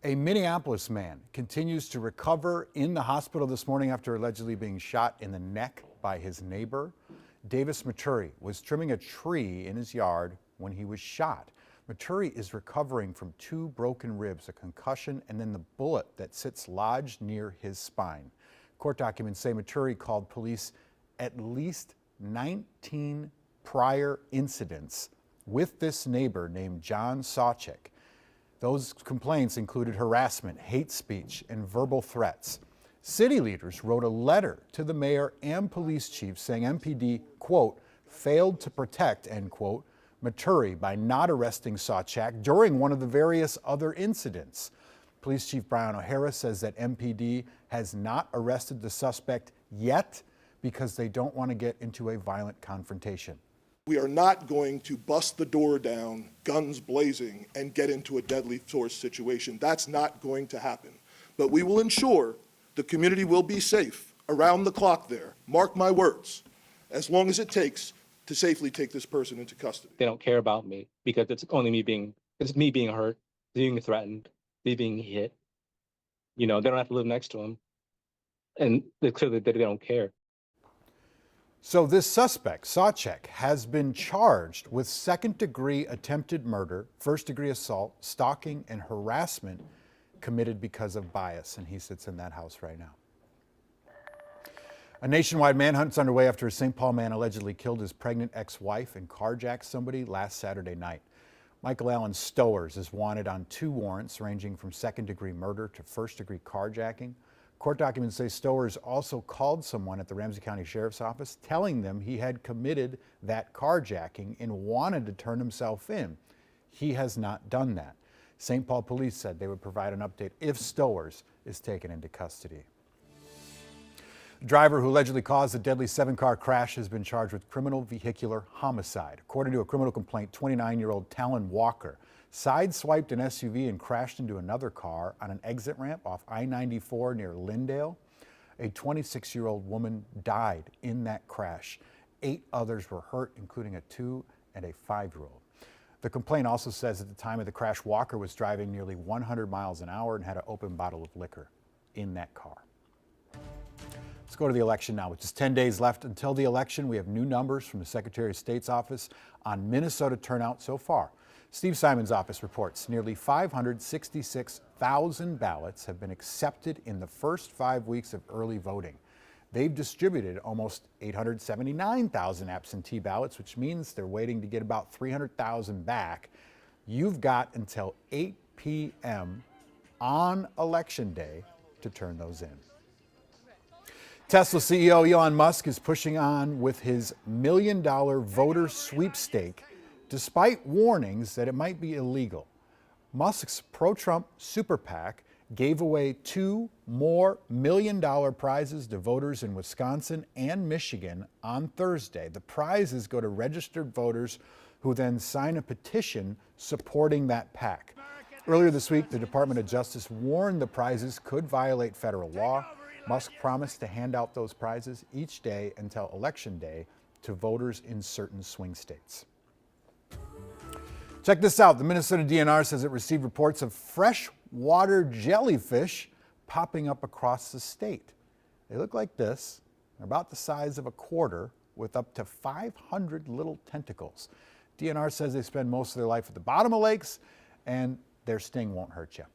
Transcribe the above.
A Minneapolis man continues to recover in the hospital this morning after allegedly being shot in the neck by his neighbor. Davis Maturi was trimming a tree in his yard when he was shot. Maturi is recovering from 2 broken ribs, a concussion, and then the bullet that sits lodged near his spine. Court documents say Maturi called police at least 19 prior incidents with this neighbor named John Sawchik. Those complaints included harassment, hate speech, and verbal threats. City leaders wrote a letter to the mayor and police chief saying MPD, quote, failed to protect, end quote, Maturi by not arresting Sawchik during one of the various other incidents. Police Chief Brian O'Hara says that MPD has not arrested the suspect yet because they don't want to get into a violent confrontation. We are not going to bust the door down, guns blazing, and get into a deadly force situation. That's not going to happen. But we will ensure the community will be safe around the clock there, mark my words, as long as it takes to safely take this person into custody. They don't care about me because it's me being hurt, being threatened, me being hit. You know, they don't have to live next to him. And clearly they don't care. So this suspect, Sawchik, has been charged with second-degree attempted murder, first-degree assault, stalking, and harassment committed because of bias, and he sits in that house right now. A nationwide manhunt is underway after a St. Paul man allegedly killed his pregnant ex-wife and carjacked somebody last Saturday night. Michael Allen Stowers is wanted on 2 warrants ranging from second-degree murder to first-degree carjacking. Court documents say Stowers also called someone at the Ramsey County Sheriff's Office telling them he had committed that carjacking and wanted to turn himself in. He has not done that. St. Paul police said they would provide an update if Stowers is taken into custody. The driver who allegedly caused the deadly 7-car crash has been charged with criminal vehicular homicide. According to a criminal complaint, 29-year-old Talon Walker sideswiped an SUV and crashed into another car on an exit ramp off I-94 near Lindale. A 26-year-old woman died in that crash. 8 others were hurt, including a 2- and a 5-year-old. The complaint also says at the time of the crash, Walker was driving nearly 100 miles an hour and had an open bottle of liquor in that car. Let's go to the election now. With just 10 days left until the election, we have new numbers from the Secretary of State's office on Minnesota turnout so far. Steve Simon's office reports nearly 566,000 ballots have been accepted in the first 5 weeks of early voting. They've distributed almost 879,000 absentee ballots, which means they're waiting to get about 300,000 back. You've got until 8 p.m. on Election Day to turn those in. Tesla CEO Elon Musk is pushing on with his $1 million voter sweepstake, despite warnings that it might be illegal. Musk's pro-Trump super PAC gave away 2 more $1 million prizes to voters in Wisconsin and Michigan on Thursday. The prizes go to registered voters who then sign a petition supporting that PAC. Earlier this week, the Department of Justice warned the prizes could violate federal law. Musk promised to hand out those prizes each day until Election Day to voters in certain swing states. Check this out. The Minnesota DNR says it received reports of freshwater jellyfish popping up across the state. They look like this. They're about the size of a quarter with up to 500 little tentacles. DNR says they spend most of their life at the bottom of lakes and their sting won't hurt you.